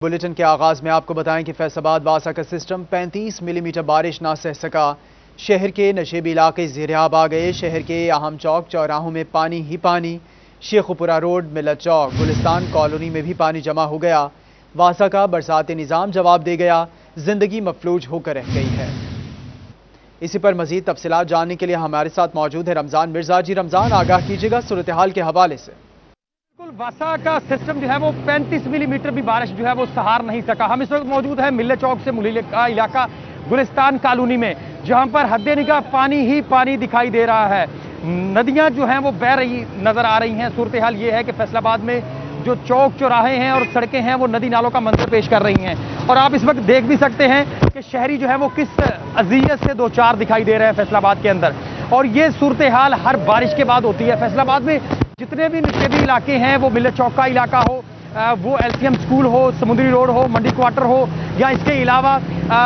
Bulletin के आगाज में आपको बताएं कि फैसलाबाद वासा का सिस्टम 35 मिलीमीटर बारिश ना सह सका। शहर के नशेबी इलाके ज़ेर-ए-आब आ गए। शहर के अहम चौक चौराहों में पानी ही पानी। शेखुपुरा रोड, मिलत चौक, गुलिस्तान कॉलोनी में भी पानी जमा हो गया। वासा का बरसाती निज़ाम जवाब दे गया। जिंदगी मफलूज होकर रह गई है। इसी पर मजीद तफसीलात जानने के लिए हमारे साथ मौजूद है रमजान मिर्जा। जी रमजान, आगाह कीजिएगा सूरत हाल के हवाले से। वासा का सिस्टम जो है वो 35 मिलीमीटर भी बारिश जो है वो सहार नहीं सका। हम इस वक्त मौजूद है मिल्ले चौक से मुलीले का इलाका गुलिस्तान कॉलोनी में, जहां पर हद निगाह पानी ही पानी दिखाई दे रहा है। नदियां जो हैं वो बह रही नजर आ रही हैं। सूरत हाल ये है कि फैसलाबाद में जो चौक चौराहे हैं और सड़कें हैं वो नदी नालों का मंजर पेश कर रही हैं। और आप इस वक्त देख भी सकते हैं कि शहरी जो है वो किस अजियत से दो चार दिखाई दे रहे हैं फैसलाबाद के अंदर। और ये सूरत हाल हर बारिश के बाद होती है। फैसलाबाद में जितने भी नशेबी इलाके हैं, वो मिल्ले चौक का इलाका हो, वो LCM स्कूल हो, समुद्री रोड हो, मंडी क्वार्टर हो, या इसके अलावा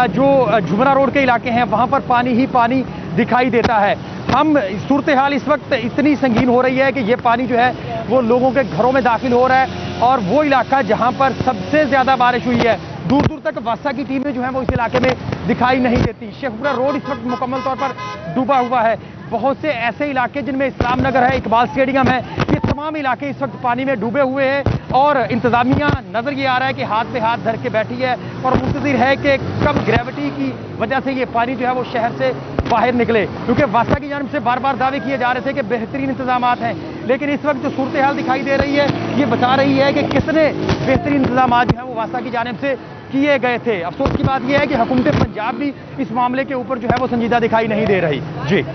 जो झुमरा रोड के इलाके हैं वहां पर पानी ही पानी दिखाई देता है। हम सूरत हाल इस वक्त इतनी संगीन हो रही है कि ये पानी जो है वो लोगों के घरों में दाखिल हो रहा है। और वो इलाका जहां पर सबसे ज्यादा बारिश हुई है, दूर दूर तक वासा की टीमें जो है वो इस इलाके में दिखाई नहीं देती। शेखपुरा रोड इस वक्त मुकम्मल तौर पर डूबा हुआ है। बहुत से ऐसे इलाके जिनमें इस्लाम नगर है, इकबाल स्टेडियम है, ये तमाम इलाके इस वक्त पानी में डूबे हुए हैं। और इंतजामिया नजर ये आ रहा है कि हाथ पे हाथ धर के बैठी है और मुंतजिर है कि कब ग्रेविटी की वजह से ये पानी जो है वो शहर से बाहर निकले। क्योंकि वासा की जानिब से बार बार दावे किए जा रहे थे कि बेहतरीन इंतजाम हैं, लेकिन इस वक्त जो सूरत हाल दिखाई दे रही है ये बता रही है कि कितने बेहतरीन इंतजाम जो है वो वासा की जानिब से किए गए थे। अफसोस की बात यह है कि हुकूमत पंजाब भी इस मामले के ऊपर जो है वो संजीदा दिखाई नहीं दे रही। जी,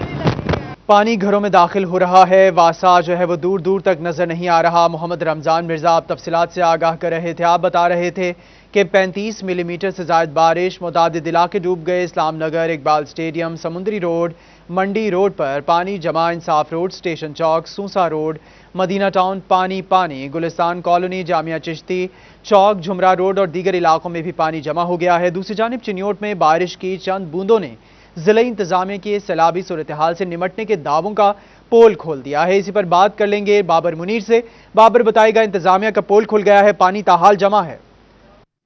पानी घरों में दाखिल हो रहा है। वासा जो है वो दूर दूर तक नजर नहीं आ रहा। मोहम्मद रमजान मिर्जा आप तफसीलात से आगाह कर रहे थे। आप बता रहे थे कि 35 मिलीमीटर से ज्यादा बारिश, मुतादिद इलाके डूब गए। इस्लाम नगर, इकबाल स्टेडियम, समुद्री रोड, मंडी रोड पर पानी जमा। इंसाफ रोड, स्टेशन चौक, सूसा रोड, मदीना टाउन पानी पानी। गुलिस्तान कॉलोनी, जामिया चिश्ती चौक, झुमरा रोड और दीगर इलाकों में भी पानी जमा हो गया है। दूसरी जानिब चिन्योट में बारिश की चंद बूंदों ने जिला इंतजामिया के सैलाबी सूरत हाल से निमटने के दावों का पोल खोल दिया है। इसी पर बात कर लेंगे बाबर मुनीर से। बाबर, बताएगा, इंतजामिया का पोल खुल गया है, पानी ताहाल जमा है।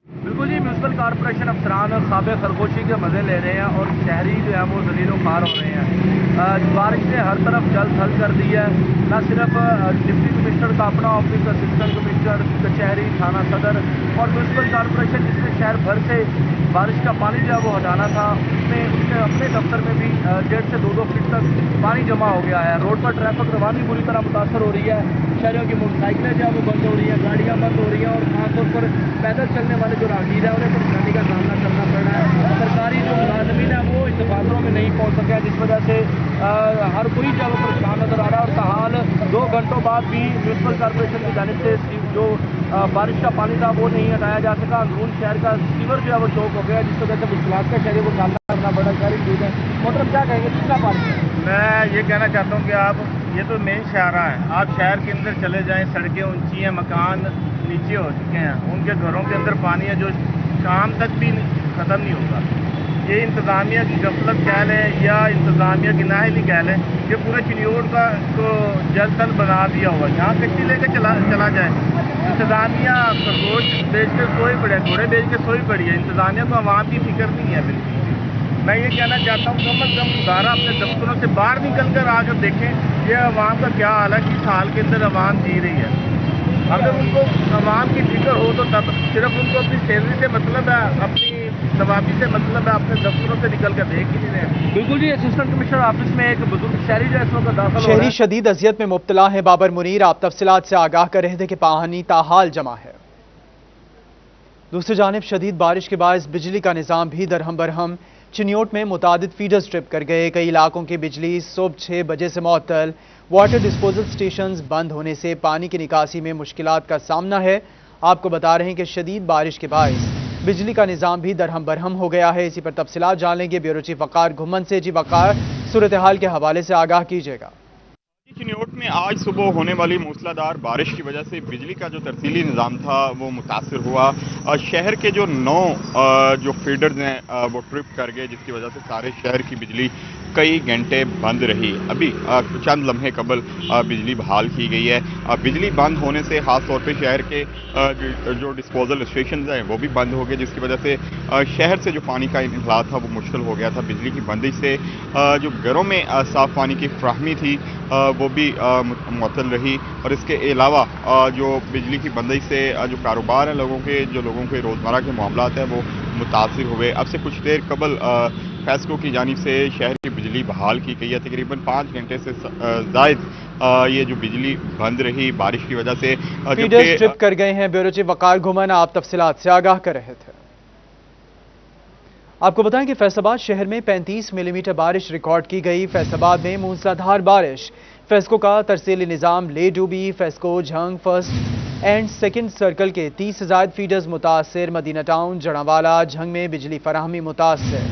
बिल्कुल जी, म्यूनसिपल कॉर्पोरेशन अफसरान खाबे खरगोशी के मजे ले रहे हैं और शहरी जो है वो जलीलो खार हो रहे हैं। बारिश ने हर तरफ जल थल कर दी है। न सिर्फ डिप्टी कमिश्नर का अपना ऑफिस, असिस्टेंट कमिश्नर, कचहरी, थाना सदर और म्यूनसिपल कॉर्पोरेशन जिसने शहर भर से बारिश का पानी जो है वो हटाना था, उसने अपने दफ्तर में भी 1.5 से 2 फीट तक पानी जमा हो गया है। रोड पर ट्रैफिक रवानी बुरी तरह मुतासर हो रही है। शहरों की मोटरसाइकिलें जो है वो बंद हो रही हैं, गाड़ियाँ बंद हो रही हैं और खासतौर पर पैदल चलने वाले जो राहगीर है उन्हें परेशानी का सामना करना पड़ रहा है। सरकारी जो मुलाजमीन है वो इस दफातरों में नहीं पहुँच सके, जिस वजह से हर कोई जो है वो परेशान नजर आ रहा है। और ताहाल 2 घंटों बाद भी म्यूनसिपल कॉर्पोरेशन की जानिब से जो बारिश का पानी था वो नहीं हटाया जा सका। अंदरून शहर का सीवर जो है वो चौक हो गया, जिस वजह से मुश्किलात का शहर को सामना करना पड़ा। शहरी चीज है मतलब क्या कहेंगे, कितना पानी? मैं ये कहना चाहता हूँ कि आप ये तो मेन शहरा है, आप शहर के अंदर चले जाएं, सड़कें ऊंची हैं, मकान नीचे हो चुके हैं, उनके घरों के अंदर पानी है जो शाम तक भी ख़त्म नहीं होगा। ये इंतज़ामिया की गफलत कह लें या इंतज़ामिया की नाअहली कह लें कि पूरे चिन्योट का को जल थल बना दिया हुआ। यहाँ कश्ती लेकर चला जाए, इंतज़ामिया खरगोश बेच के सोई पड़े, घोड़े बेच के सोई पड़ी है। इंतज़ामिया को आवाम की फिक्र नहीं है बिल्कुल। मैं ये कहना चाहता हूँ कम अज़ कम गुजारा अपने दफ्तरों से बाहर निकल कर आकर देखें ये आवाम का क्या हाल है, किस हाल के अंदर आवाम जी रही है। अगर उनको आवाम की फिक्र हो तो तब सिर्फ उनको अपनी सैलरी से मतलब है, अपनी सवाबी से मतलब है, अपने दफ्तरों से निकल कर देख ही नहीं रहे। बिल्कुल जी, असिस्टेंट कमिश्नर ऑफिस में एक बुजुर्ग शहरी जो है इस वक्त दाखिल हो रहा है। शहरी शदीद अजियत में मुब्तला है। बाबर मुनीर आप तफसीलात से आगाह कर रहे थे कि पानी ताहाल जमा है। दूसरी जानिब शदीद बारिश के बायस बिजली का निज़ाम भी दरहम बरहम। चिन्योट में मुतादिद फीडर्स ट्रिप कर गए। कई इलाकों की बिजली सुबह 6 बजे से मुअत्तल। वाटर डिस्पोजल स्टेशंस बंद होने से पानी की निकासी में मुश्किलात का सामना है। आपको बता रहे हैं कि शदीद बारिश के बायस बिजली का निज़ाम भी दरहम बरहम हो गया है। इसी पर तफसीलात जान लेंगे ब्यूरो चीफ वकार घुमन से। जी वकार, सूरत हाल के हवाले से आगाह कीजिएगा। चिन्योट में आज सुबह होने वाली मूसलाधार बारिश की वजह से बिजली का जो तरसीली निज़ाम था वो मुतासर हुआ। शहर के जो 9 जो फीडर्स हैं वो ट्रिप कर गए, जिसकी वजह से सारे शहर की बिजली कई घंटे बंद रही। अभी चंद लम्हे कबल बिजली बहाल की गई है। बिजली बंद होने से ख़ास तौर पे शहर के जो डिस्पोजल स्टेशन हैं वो भी बंद हो गए, जिसकी वजह से शहर से जो पानी का इंतला था वो मुश्किल हो गया था। बिजली की बंदिश से जो घरों में साफ़ पानी की फ्राहमी थी वो भी मुअत्तल रही, और इसके अलावा जो बिजली की बंदिश से जो कारोबार है लोगों के रोज़मर्रा के मामलात हैं वो मुतासिर हुए। अब से कुछ देर कबल फेस्को की जानिब से शहर की बिजली बहाल की गई है। तकरीबन 5 घंटे से ज़ायद ये जो बिजली बंद रही बारिश की वजह से। फीडर्स ट्रिप कर गए हैं। ब्यूरो चीफ वकार घुमन आप तफसीलात से आगाह कर रहे थे। आपको बताएं कि फैसलाबाद शहर में 35 मिलीमीटर बारिश रिकॉर्ड की गई। फैसलाबाद में मूसलाधार बारिश, फेस्को का तरसीली निज़ाम ले डूबी। FESCO Jhang first and second circle के 30 से ज़ायद फीडर्स मुतासर। मदीना टाउन जड़ावाला झंग में बिजली फराहमी मुतासर।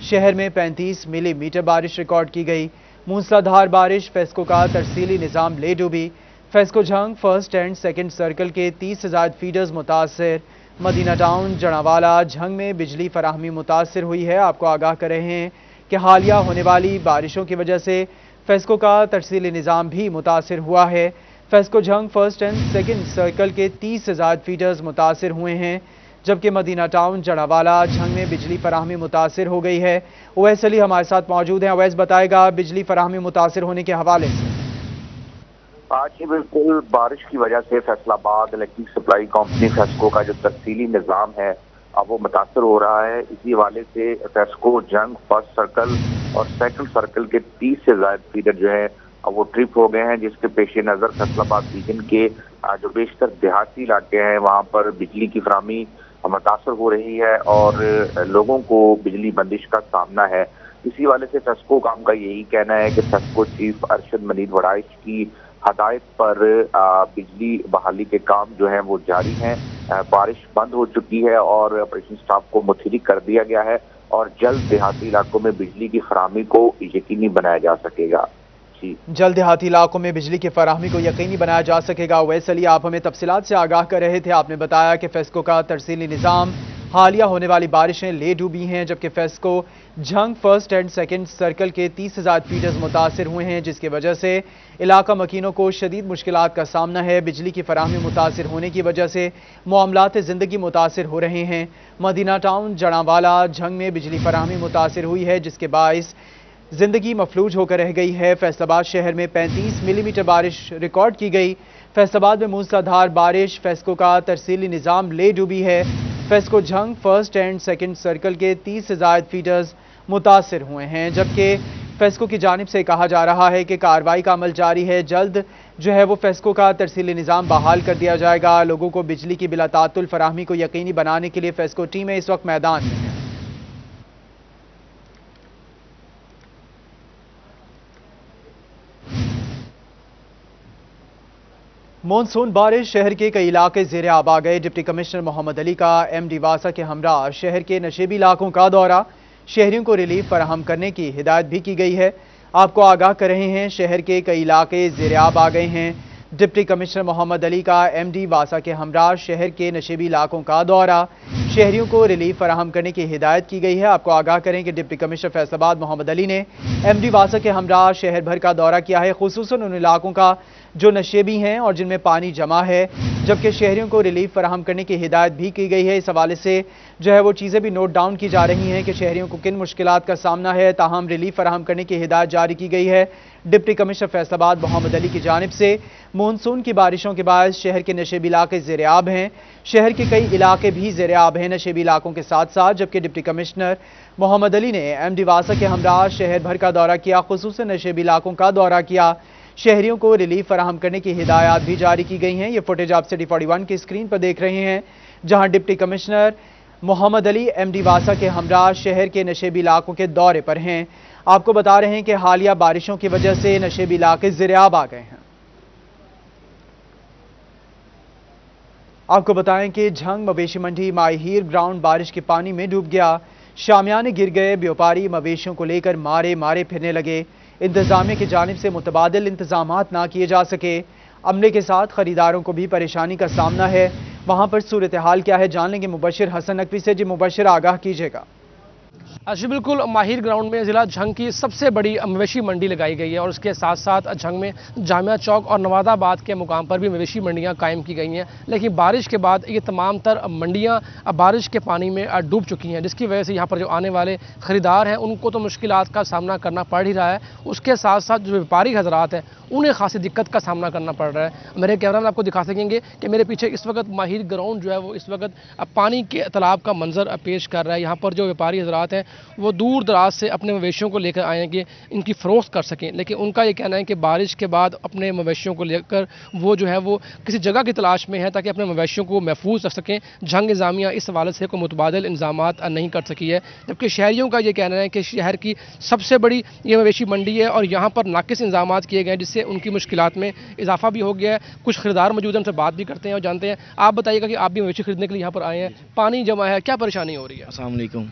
शहर में 35 मिलीमीटर बारिश रिकॉर्ड की गई। मूसलाधार बारिश, फेस्को का तरसीली निज़ाम ले डूबी। FESCO Jhang first and second circle के 30 से ज़ायद फीडर्स मुतासर। मदीना टाउन जड़ावाला झंग में बिजली फराहमी मुतासर हुई है। आपको आगाह कर रहे हैं कि हालिया होने वाली बारिशों की वजह से फेस्को का तरसीली निज़ाम भी मुतासर हुआ है। FESCO Jhang first and second circle के 30 से ज़ायद फीडर्स मुतासर हुए हैं, जबकि मदीना टाउन जड़ावाला झंग में बिजली फराहमी मुतासर हो गई है। ओवैस अली हमारे साथ मौजूद हैं। ओवैस बताएगा बिजली फराहमी मुतासर होने के हवाले से। आज ही बिल्कुल बारिश की वजह से Faisalabad electric supply company FESCO का जो तरसीली निज़ाम है अब वो मुतासर हो रहा है। इसी हवाले से फेस्को जंग फर्स्ट सर्कल और सेकंड सर्कल के 30 से ज़ायद फीडर जो है अब वो ट्रिप हो गए हैं, जिसके पेश नज़र फैसलाबाद रीजन के जो बेशतर देहाती इलाके हैं वहाँ पर बिजली की फराहमी मुतासर हो रही है और लोगों को बिजली बंदिश का सामना है। इसी हवाले से फेस्को काम का यही कहना है कि फेस्को चीफ अरशद मनीर वड़ाइश की हदायत पर बिजली बहाली के काम जो है वो जारी हैं। बारिश बंद हो चुकी है और ऑपरेशन स्टाफ को मुतहरिक कर दिया गया है और जल्द देहाती इलाकों में बिजली की फराहमी को यकीनी बनाया जा सकेगा। जल्द देहाती इलाकों में बिजली की फराहमी को यकीनी बनाया जा सकेगा। ओवैस अली आप हमें तफसीलात से आगाह कर रहे थे। आपने बताया कि फेस्को का तरसीली निज़ाम हालिया होने वाली बारिशें ले डूबी हैं, जबकि FESCO Jhang first and second circle के 30 से ज़ायद फीडर्स मुतासर हुए हैं, जिसकी वजह से इलाका मकीनों को शदीद मुश्किलात का सामना है। बिजली की फराहमी मुतासर होने की वजह से मामलात ज़िंदगी मुतासर हो रहे हैं। मदीना टाउन जड़ावाला झंग में बिजली फराहमी मुतासर हुई है, जिसके बाइस जिंदगी मफलूज होकर रह गई है। फैसलाबाद शहर में 35 मिलीमीटर बारिश रिकॉर्ड की गई। फैसलाबाद में मूसलाधार बारिश, फेस्को का तरसीली निज़ाम ले डूबी है। FESCO Jhang first and second circle के 30 से ज़ायद फीडर्स मुतासर हुए हैं, जबकि फेस्को की जानिब से कहा जा रहा है कि कार्रवाई का अमल जारी है। जल्द जो है वो फेस्को का तरसीली निज़ाम बहाल कर दिया जाएगा। लोगों को बिजली की बिला तातुल फराहमी को यकीनी बनाने के लिए फेस्को टीमें इस वक्त मैदान में हैं। मॉनसून बारिश, शहर के कई इलाके ज़ेरे आब आ गए। डिप्टी कमिश्नर मोहम्मद अली का MD वासा के हमरा शहर के नशेबी इलाकों का दौरा, शहरियों को रिलीफ फराहम करने की हिदायत भी की गई है। आपको आगाह कर रहे हैं शहर के कई इलाके ज़ेरे आब आ गए हैं। डिप्टी कमिश्नर मोहम्मद अली का MD वासा के हमरा शहर के नशेबी इलाकों का दौरा, शहरियों को रिलीफ फराहम करने की हिदायत की गई है। आपको आगाह करें कि डिप्टी कमिश्नर फैसलाबाद मोहम्मद अली ने MD वासा के हमरा शहर भर का दौरा किया है, खुसूसन उन इलाकों का जो नशेबी हैं और जिनमें पानी जमा है, जबकि शहरियों को रिलीफ फराहम करने की हिदायत भी की गई है। इस हवाले से जो है वो चीज़ें भी नोट डाउन की जा रही हैं कि शहरियों को किन मुश्किलात का सामना है, ताहम रिलीफ फराहम करने की हिदायत जारी की गई है। डिप्टी कमिश्नर फैसलाबाद मोहम्मद अली की जानिब से मानसून की बारिशों के बाद शहर के नशेबी इलाके ज़ेरे आब हैं। शहर के कई इलाके भी ज़ेरे आब हैं नशेबी इलाकों के साथ साथ, जबकि डिप्टी कमिश्नर मोहम्मद अली ने MD वासा के हमरा शहर भर का दौरा किया, खुसूसन नशेबी इलाकों का दौरा किया। शहरियों को रिलीफ फराहम करने की हिदायत भी जारी की गई हैं। ये फुटेज आप सिटी 41 की स्क्रीन पर देख रहे हैं, जहां deputy commissioner Mohammad Ali MD वासा के हमरा शहर के नशेबी इलाकों के दौरे पर हैं। आपको बता रहे हैं कि हालिया बारिशों की वजह से नशेबी इलाके ज़ेरे आब आ गए हैं। आपको बताएं कि झंग मवेशी मंडी माहिर ग्राउंड बारिश के पानी में डूब गया। शामियाने गिर गए, व्यापारी मवेशियों को लेकर मारे मारे फिरने लगे। इंतजामिया की जानिब से मुतबादिल इंतजामात ना किए जा सके। अमले के साथ खरीदारों को भी परेशानी का सामना है। वहां पर सूरत हाल क्या है जान लेंगे मुबशिर हसन नकवी से। जी मुबशिर, आगाह कीजिएगा। जी बिल्कुल, माहिर ग्राउंड में ज़िला झंग की सबसे बड़ी मवेशी मंडी लगाई गई है और उसके साथ साथ झंग में जामिया चौक और नवादाबाद के मुकाम पर भी मवेशी मंडियां कायम की गई हैं। लेकिन बारिश के बाद ये तमाम तर मंडियां बारिश के पानी में डूब चुकी हैं, जिसकी वजह से यहाँ पर जो आने वाले ख़रीदार हैं उनको तो मुश्किलात का सामना करना पड़ ही रहा है। उसके साथ साथ जो व्यापारी हजरात हैं उन्हें खासी दिक्कत का सामना करना पड़ रहा है। मेरे कैमरा में आपको दिखा सकेंगे कि मेरे पीछे इस वक्त माहिर ग्राउंड जो है वो इस वक्त पानी के तालाब का मंजर पेश कर रहा है। यहाँ पर जो व्यापारी हजरात हैं वो दूर दराज से अपने मवेशियों को लेकर आए हैं कि इनकी फ़रोख्त कर सकें, लेकिन उनका ये कहना है कि बारिश के बाद अपने मवेशियों को लेकर वो जो है वो किसी जगह की तलाश में है ताकि अपने मवेशियों को महफूज रख सकें। झंग इंतज़ामिया इस हवाले से कोई मुतबादिल इंतजामात नहीं कर सकी है, जबकि शहरियों का ये कहना है कि शहर की सबसे बड़ी ये मवेशी मंडी है और यहाँ पर नाकिस इंतजामात किए गए जिससे उनकी मुश्किलात में इजाफा भी हो गया है। कुछ खरीदार मौजूद हैं, उनसे बात भी करते हैं और जानते हैं। आप बताइएगा कि आप भी मवेशी खरीदने के लिए यहाँ पर आए हैं, पानी जमा है, क्या परेशानी हो रही है? अस्सलाम वालेकुम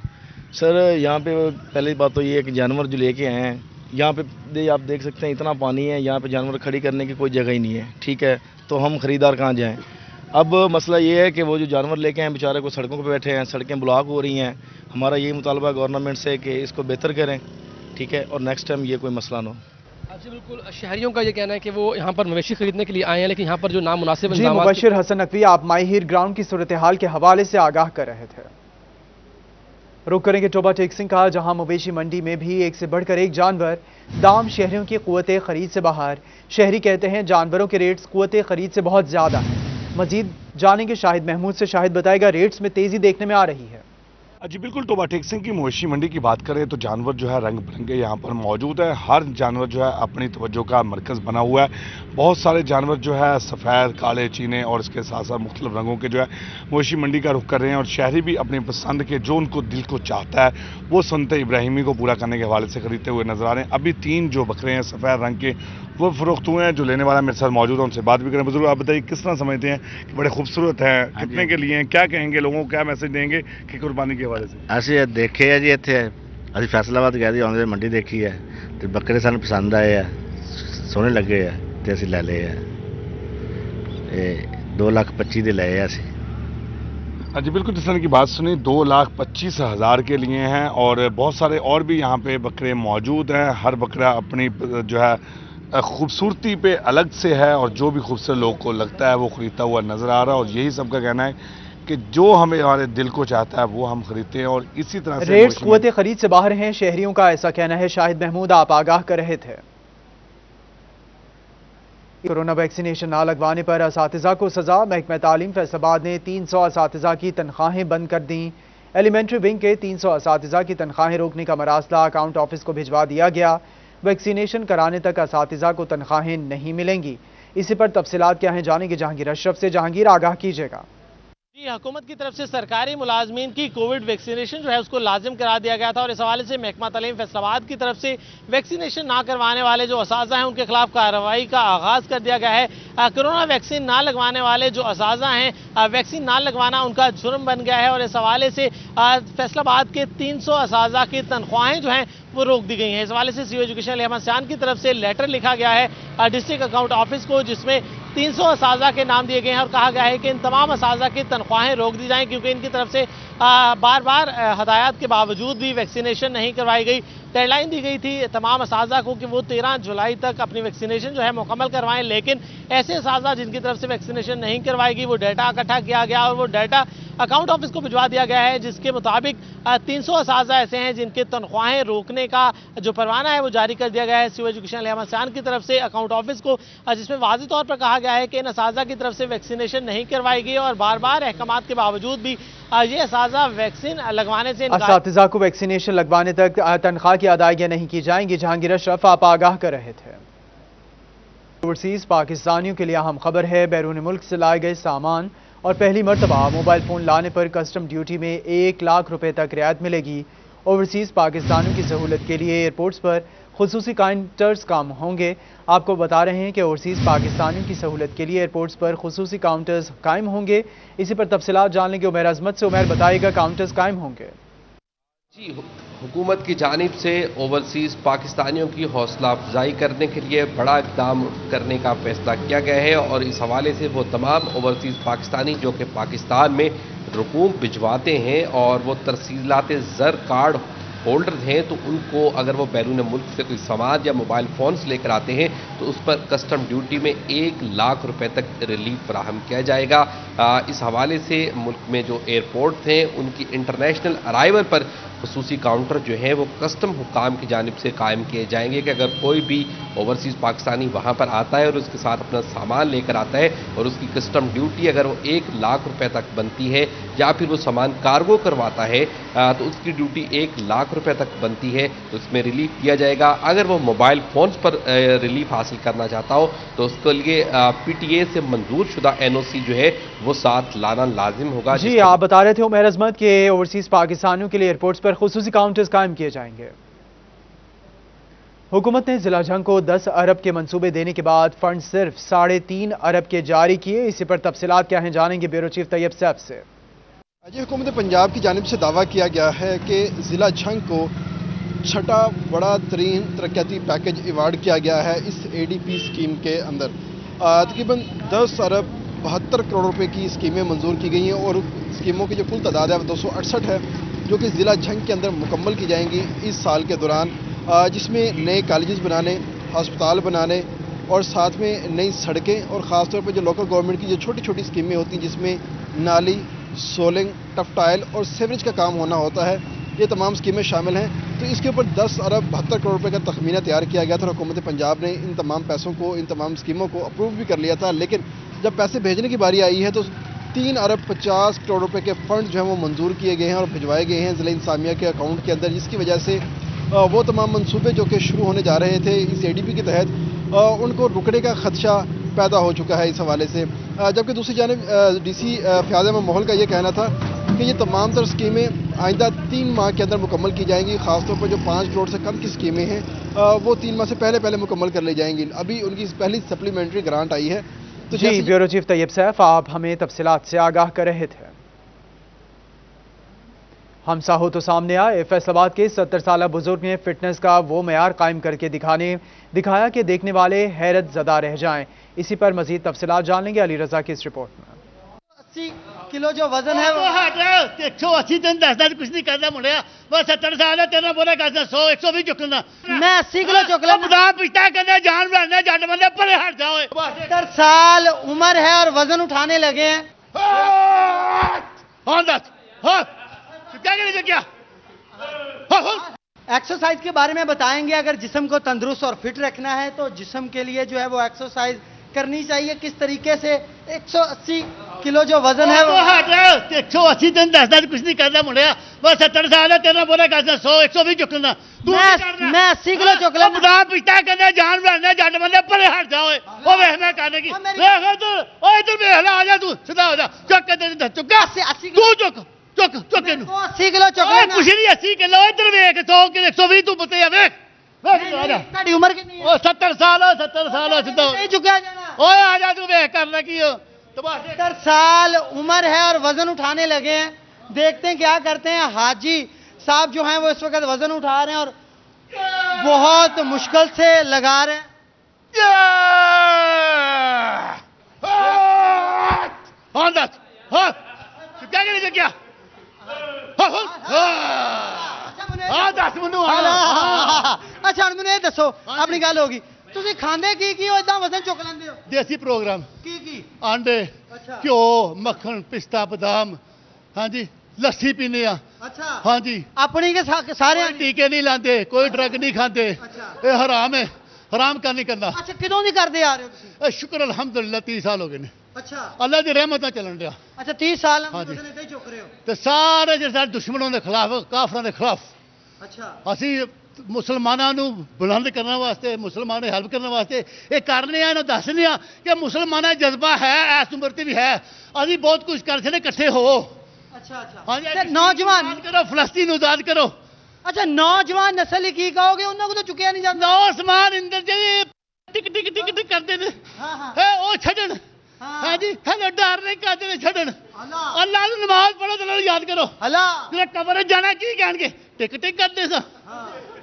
सर, यहाँ पे पहली बात तो ये है कि जानवर जो लेके आए हैं यहाँ पे आप देख सकते हैं इतना पानी है, यहाँ पे जानवर खड़ी करने की कोई जगह ही नहीं है। ठीक है, तो हम ख़रीदार कहाँ जाएं? अब मसला ये है कि वो जो जानवर लेके आए हैं बेचारे को सड़कों पे बैठे हैं, सड़कें ब्लॉक हो रही हैं। हमारा ये मुतालबा गवर्नमेंट से कि इसको बेहतर करें, ठीक है, और नेक्स्ट टाइम ये कोई मसला ना हो। जी बिल्कुल, शहरियों का ये कहना है कि वो यहाँ पर मवेशी खरीदने के लिए आए हैं, लेकिन यहाँ पर जो नामुनासिब जी मुबशिर हसन नकवी, आप माहिर ग्राउंड की सूरत हाल के हवाले से आगाह कर रहे थे। रुक करेंगे टोबा टेक सिंह का, जहां मवेशी मंडी में भी एक से बढ़कर एक जानवर दाम शहरियों की कुव्वत खरीद से बाहर। शहरी कहते हैं जानवरों के रेट्स कुव्वत खरीद से बहुत ज्यादा है। मजीद जानेंगे शाहिद महमूद से। शाहिद बताएगा, रेट्स में तेजी देखने में आ रही है। जी बिल्कुल, टोबा टेक सिंह की मवेशी मंडी की बात करें तो जानवर जो है रंग बिरंगे यहाँ पर मौजूद है। हर जानवर जो है अपनी तवज्जो का मरकज़ बना हुआ है। बहुत सारे जानवर जो है सफ़ेद, काले, चीने और इसके साथ साथ मुख्तलिफ रंगों के जो है मवेशी मंडी का रुख कर रहे हैं और शहरी भी अपनी पसंद के जो उनको दिल को चाहता है वो सुनते इब्राहिमी को पूरा करने के हवाले से खरीदते हुए नजर आ रहे हैं। अभी 3 जो बकरे हैं सफ़ेद रंग के वो फरोख्त हुए हैं। जो लेने वाला मेरे साथ मौजूद है, उनसे बात भी करें। बुजुर्ग, आप बताइए किस तरह समझते हैं कि बड़े खूबसूरत हैं, कितने के लिए हैं, क्या कहेंगे लोगों को, क्या मैसेज देंगे कि कुर्बानी के हवाले से? ਅਸੀਂ ਦੇਖੇ ਆ ਜੀ ਇੱਥੇ ਅਸੀਂ ਫੈਸਲਾਬਾਦ ਗਏ ਸੀ, ਆਉਂਦੇ ਮੰਡੀ ਦੇਖੀ ਹੈ ਤੇ ਬੱਕਰੇ ਸਾਨੂੰ ਪਸੰਦ ਆਏ ਆ, ਸੋਹਣੇ ਲੱਗੇ ਆ ਤੇ ਅਸੀਂ ਲੈ ਲਏ ਆ। ਇਹ 2,25,000 ਦੇ ਲਏ ਆ ਅਸੀਂ। जी बिल्कुल, जिस तरह की बात सुनी 2,25,000 के लिए हैं और बहुत सारे और भी यहाँ पे बकरे मौजूद हैं। हर बकरा अपनी जो है खूबसूरती पे अलग से है और जो भी खूबसूरत लोग को लगता है वो खरीदता हुआ नजर आ रहा है और यही सबका कहना है कि जो हमें हमारे दिल को चाहता है वो हम खरीदते हैं और इसी तरह से रेट्स कुव्वत खरीद से बाहर हैं, शहरियों का ऐसा कहना है। शाहिद महमूद, आप आगाह कर रहे थे। कोरोना वैक्सीनेशन ना लगवाने पर असातिज़ा को सजा। महकमा तालीम फैसलाबाद ने 300 असातिज़ा की तनख्वाहें बंद कर दी। एलिमेंट्री विंग के 300 असातिज़ा की तनख्वाहें रोकने का मरासला अकाउंट ऑफिस को भिजवा दिया गया। वैक्सीनेशन कराने तक असातिज़ा को तनख्वाहें नहीं मिलेंगी। इसी पर तफसीलात क्या हैं, जानेंगे जहांगीर अशरफ से। जहांगीर, आगाह कीजिएगा। जी, हुकूमत की तरफ से सरकारी मुलाजमीन की कोविड वैक्सीनेशन जो है उसको लाजिम करा दिया गया था और इस हवाले से महकमा तालीम फैसलाबाद की तरफ से वैक्सीनेशन ना करवाने वाले जो असातिज़ा हैं उनके खिलाफ कार्रवाई का आगाज़ कर दिया गया है। कोरोना वैक्सीन ना लगवाने वाले जो असातिज़ा हैं, वैक्सीन ना लगवाना उनका जुर्म बन गया है और इस हवाले से फैसलाबाद के 300 असातिज़ा की तनख्वाहें जो हैं वो रोक दी गई हैं। इस हवाले से सीओ एजुकेशन अहमद शान की तरफ से लेटर लिखा गया है डिस्ट्रिक्ट अकाउंट ऑफिस को, जिसमें 300 असातिज़ा के नाम दिए गए हैं और कहा गया है कि इन तमाम असातिज़ा की तनख्वाहें रोक दी जाएं क्योंकि इनकी तरफ से बार बार हदायत के बावजूद भी वैक्सीनेशन नहीं करवाई गई। डेडलाइन दी गई थी तमाम असातिज़ा को कि वो 13 जुलाई तक अपनी वैक्सीनेशन जो है मुकम्मल करवाएं, लेकिन ऐसे असातिज़ा जिनकी तरफ से वैक्सीनेशन नहीं करवाएगी वो डाटा इकट्ठा किया गया और वो डाटा अकाउंट ऑफिस को भिजवा दिया गया है, जिसके मुताबिक 300 असातिज़ा ऐसे हैं जिनकी तनख्वाहें रोकने का जो परवाना है वो जारी कर दिया गया है सीओ एजुकेशन अहमद शान की तरफ से अकाउंट ऑफिस को, जिसमें वाज़ेह तौर पर कहा गया है कि इन असातिज़ा की तरफ से वैक्सीनेशन नहीं करवाएगी और बार बार अहकामात के बावजूद भी ये असातिज़ा वैक्सीन लगवाने से असातिज़ा को वैक्सीनेशन लगवाने तक तनख्वाह की अदायगियां नहीं की जाएंगी। जहांगीर अशरफ, आप आगाह कर रहे थे। ओवरसीज पाकिस्तानियों के लिए अहम खबर है। बैरून मुल्क से लाए गए सामान और पहली मरतबा मोबाइल फोन लाने पर कस्टम ड्यूटी में 1 लाख रुपए तक रियायत मिलेगी। ओवरसीज पाकिस्तानियों की सहूलत के लिए एयरपोर्ट्स पर खुसूसी काउंटर्स काम होंगे। आपको बता रहे हैं कि ओवरसीज पाकिस्तानियों की सहूलत के लिए एयरपोर्ट्स पर खुसूसी काउंटर्स कायम होंगे। इसी पर तफसीलात जान लेंगे उमैर अजमत से। उमैर, बताएगा काउंटर्स कायम होंगे? जी, हुकूमत की जानिब से ओवरसीज़ पाकिस्तानियों की हौसला अफजाई करने के लिए बड़ा इक़दाम करने का फैसला किया गया है और इस हवाले से वो तमाम ओवरसीज़ पाकिस्तानी जो कि पाकिस्तान में रकूम भिजवाते हैं और वो तरसीलात ज़र कार्ड होल्डर हैं तो उनको अगर वो बैरून मुल्क से कोई सामान या मोबाइल फ़ोन्स लेकर आते हैं तो उस पर कस्टम ड्यूटी में 1 लाख रुपए तक रिलीफ फराहम किया जाएगा। इस हवाले से मुल्क में जो एयरपोर्ट हैं उनकी इंटरनेशनल अराइवल पर खसूसी काउंटर जो है वो कस्टम हुकाम की जानिब से कायम किए जाएंगे कि अगर कोई भी ओवरसीज़ पाकिस्तानी वहाँ पर आता है और उसके साथ अपना सामान लेकर आता है और उसकी कस्टम ड्यूटी अगर वो 1 लाख रुपए तक बनती है या फिर वो सामान कार्गो करवाता है तो उसकी ड्यूटी 1 लाख रुपए तक बनती है तो उसमें रिलीफ दिया जाएगा। अगर वो मोबाइल फ़ोन्स पर रिलीफ हासिल करना चाहता हो तो उसके लिए PTA से मंजूर शुदा NOC जो है वो साथ लाना लाजिम होगा। जी, आप बता रहे थे उमैर अजमत के ओवरसीज पाकिस्तानियों के लिए एयरपोर्ट्स पर खुसूसी काउंटर्स कायम किए जाएंगे। हुकूमत ने जिला जंग को 10 अरब के मंसूबे देने के बाद फंड सिर्फ 3.5 अरब के जारी किए। इसी पर तफसीलात क्या हैं जानेंगे ब्यूरो चीफ तैयब सैफ से। आज हुकूमत पंजाब की जानिब से दावा किया गया है कि जिला झंग को छठा बड़ा तरीन तरक्याती पैकेज अवार्ड किया गया है इस ADP स्कीम के अंदर। तकरीबन 10 अरब 72 करोड़ रुपए की स्कीमें मंजूर की गई हैं और स्कीमों की जो कुल तादाद है वो 268 है जो कि ज़िला झंग के अंदर मुकम्मल की जाएंगी इस साल के दौरान, जिसमें नए कॉलेजेस बनाने, हस्पताल बनाने और साथ में नई सड़कें और ख़ास तौर पर जो लोकल गवर्नमेंट की जो छोटी छोटी स्कीमें होती हैं जिसमें नाली, सोलिंग, टफटाइल और सीवरेज का काम होना होता है, ये तमाम स्कीमें शामिल हैं। तो इसके ऊपर 10 अरब 72 करोड़ रुपए का तखमीना तैयार किया गया था और हुकूमत पंजाब ने इन तमाम पैसों को, इन तमाम स्कीमों को अप्रूव भी कर लिया था। लेकिन जब पैसे भेजने की बारी आई है तो 3 अरब 50 करोड़ रुपए के फंड जो हैं वो मंजूर किए गए हैं और भिजवाए गए हैं ज़िला इंतज़ामिया के अकाउंट के अंदर, जिसकी वजह से वो तमाम मंसूबे जो कि शुरू होने जा रहे थे इस ADP के तहत उनको रुकने का खदशा पैदा हो चुका है इस हवाले से। जबकि दूसरी जानिब DC फ़याज़ अहमद मोहल का ये कहना था कि ये तमाम तर स्कीमें आइंदा 3 माह के अंदर मुकम्मल की जाएंगी। ख़ासतौर पर जो 5 करोड़ से कम की स्कीमें हैं वो 3 माह से पहले मुकम्मल कर ली जाएंगी। अभी उनकी पहली सप्लीमेंट्री ग्रांट आई है। तो जी, ब्यूरो चीफ तैयब सैफ आप हमें तफसीलात से आगाह कर रहे थे। हम साहो तो सामने आए, फैसलाबाद के 70 साला बुजुर्ग ने फिटनेस का वो मेयार कायम करके दिखाया कि देखने वाले हैरत ज़दा रह जाएं। इसी पर मजीद तफसीलात जान लेंगे अली रजा की इस रिपोर्ट में। 80 किलो जो वजन है वो 180 दिन 10 कुछ नहीं करना मुड़िया, बस 70 साल है तेरा बोला करना 100 120 चुकना, मैं 80 किलो चुकला मुदा पिछता करना जान रहना जट बंदे परे हट जाओ। 70 साल उम्र है और वजन उठाने लगे हैं। हाँ दस हाँ क्या करेंगे क्या एक्सरसाइज के बारे में बताएंगे। अगर जिस्म को तंदुरुस्त और फिट रखना है तो जिस्म के लिए जो है वो एक्सरसाइज करनी चाहिए। किस तरीके से 180 किलो जो वजन है वो 180 दिन 10 कुछ नहीं करना मुड़िया, बस 70 साल है तेरा बोला करना 100 120 चुकना, मैं 80 किलो चुकला मुदा पिछता करना जान रहना जट बंदे परे हट जाओ। वो वेख मैं करने की इधर वेख ला, आ जा तू सीधा हो जा, चुक के चुका तू चुक चुक चुक 80 किलो चुकला कुछ नहीं 80 किलो इधर वेख 100 के 120 तू बता वेख तेरी उम्र कितनी है? 70 साल 70 साल सीधा नहीं चुका जाना। ओए आ जा तू वेख करना की 70 साल उम्र है और वजन उठाने लगे हैं। देखते हैं क्या करते हैं। हाजी साहब जो हैं वो इस वक्त वजन उठा रहे हैं और बहुत मुश्किल से लगा रहे हैं। हाँ दस हाँ क्या करेंगे क्या अच्छा मैंने दसो अपनी गल होगी ਤੁਸੀਂ ਖਾਂਦੇ ਕੀ ਹੋ ਇਦਾਂ ਵਜ਼ਨ ਚੁੱਕ ਲੈਂਦੇ ਹੋ? देसी प्रोग्राम ਕੀ आंडे घ्यो मक्खन पिस्ता बादाम, हाँ जी लस्सी पीने अच्छा हाँ जी अपनी के सारे टीके नहीं लाते, कोई ड्रग नहीं खाते, ये हराम है, हराम का नहीं करना। अच्छा किदों नहीं करते आ रहे हो तुसीं? शुक्र अल्हम्दुलिल्लाह 30 साल हो गए ने। अच्छा अल्लाह की रहमत नाल चलन दिया। अच्छा 30 साल हाँ जी। वजन इदां ही चुक रहे हो ते सारे ਜਿਹੜੇ दुश्मनों के खिलाफ काफिरों के खिलाफ अच्छा ਅਸੀਂ ਮੁਸਲਮਾਨਾਂ ਨੂੰ ਬੁਲੰਦ ਕਰਨ ਵਾਸਤੇ, ਮੁਸਲਮਾਨਾਂ ਦੀ ਹੈਲਪ ਕਰਨ ਵਾਸਤੇ ਇਹ ਕਰਨੇ ਆ, ਇਹਨਾਂ ਦੱਸਨੇ ਆ ਕਿ ਮੁਸਲਮਾਨਾਂ ਦਾ ਜਜ਼ਬਾ ਹੈ, ਇਸ ਉਮਰ ਤੇ ਵੀ ਹੈ, ਅਸੀਂ ਬਹੁਤ ਕੁਝ ਕਰ ਸਕਦੇ ਇਕੱਠੇ ਹੋ। अच्छा अच्छा हाँ जी ਤੇ ਨੌਜਵਾਨ करो, फलस्तीन आजाद करो। अच्छा नौजवान नस्ल की कहोगे उन्होंने को तो चुकिया नहीं जाता। नौजवान इंदर जी टिक टिक टिक टिक करते हैं, हाँ हाँ है वो छड़न, हाँ जी है डर नहीं करते ने छड़न। अल्लाह की नमाज पढ़ो तो याद करो। अल्लाह तेरे कब्र जाना की कहेंगे टिक टिक करते सा।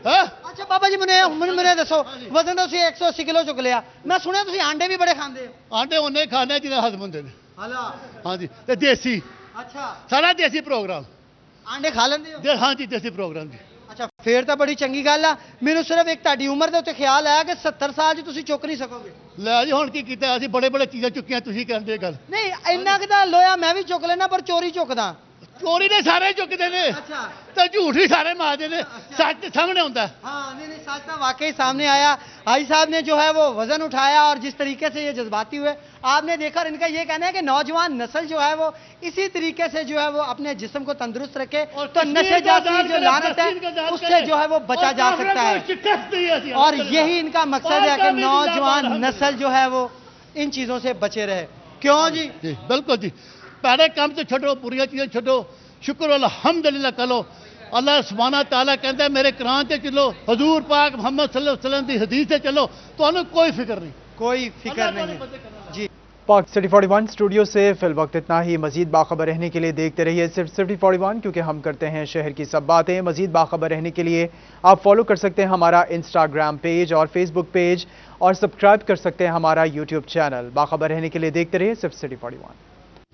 अच्छा बाबा जी मुझे दसो वजन तो 180 किलो चुक लिया, मैं सुनिया तुम आंडे भी बड़े खाते हो। आंडे उन्हें खाने जिन्हें हजम होंगे ने। हाँ जी ते देसी ਅੱਛਾ ਸਾਰਾ ਦੇਸੀ ਪ੍ਰੋਗਰਾਮ ਆਂਡੇ ਖਾ ਲੈਂਦੇ ਹੋ ਹਾਂ ਜੀ ਦੇਸੀ ਪ੍ਰੋਗਰਾਮ ਜੀ ਅੱਛਾ ਫੇਰ ਤਾਂ ਬੜੀ ਚੰਗੀ ਗੱਲ ਆ ਮੈਨੂੰ ਸਿਰਫ ਇੱਕ ਤੁਹਾਡੀ ਉਮਰ ਦੇ ਉੱਤੇ ਖਿਆਲ ਆਇਆ ਕਿ 70 ਸਾਲ 'ਚ ਤੁਸੀਂ ਚੁੱਕ ਨਹੀਂ ਸਕੋਗੇ ਲੈ ਜੀ ਹੁਣ ਕੀ ਕੀਤਾ ਅਸੀਂ ਬੜੇ ਬੜੇ ਚੀਜ਼ਾਂ ਚੁੱਕੀਆਂ ਤੁਸੀਂ ਕਹਿੰਦੇ ਗੱਲ ਨਹੀਂ ਇੰਨਾ ਕਿ ਤਾਂ ਲੋਹਾ ਮੈਂ ਵੀ ਚੁੱਕ ਲੈਣਾ ਪਰ ਚੋਰੀ ਚੁੱਕਦਾ ਚੋਰੀ ਨੇ ਸਾਰੇ ਚੁੱਕਦੇ ਨੇ ਅੱਛਾ ਤੇ ਝੂਠ ਵੀ ਸਾਰੇ ਮਾਰਦੇ ਨੇ सच सामने होता है हाँ नहीं सच तो वाकई सामने आया हाजी साहब ने जो है वो वजन उठाया और जिस तरीके से ये जज्बाती हुए आपने देखा और इनका ये कहना है कि नौजवान नस्ल जो है वो इसी तरीके से जो है वो अपने जिस्म को तंदुरुस्त रखे तो नशे जैसी जो लानत है उससे जो है वो बचा जा सकता है और यही इनका मकसद है कि नौजवान नस्ल जो है वो इन चीज़ों से बचे रहे क्यों जी बिल्कुल जी पैरे काम तो छो बुरी चीज़ें छो शुक्र अल्हम्दुलिल्लाह करो अल्लाह सुब्हाना तआला कहता है मेरे कुरान से चलो हजूर पाक मोहम्मद सल्लल्लाहु अलैहि वसल्लम की हदीस से चलो तो कोई फिक्र नहीं जी पाक सिटी 41 स्टूडियो से फिल वक्त इतना ही। मजीद बाखबर रहने के लिए देखते रहिए सिर्फ सिटी 41 क्योंकि हम करते हैं शहर की सब बातें। मजीद बाखबर रहने के लिए आप फॉलो कर सकते हैं हमारा इंस्टाग्राम पेज और फेसबुक पेज और सब्सक्राइब कर सकते हैं हमारा यूट्यूब चैनल। बाखबर रहने के लिए देखते रहिए सिर्फ सिटी 41।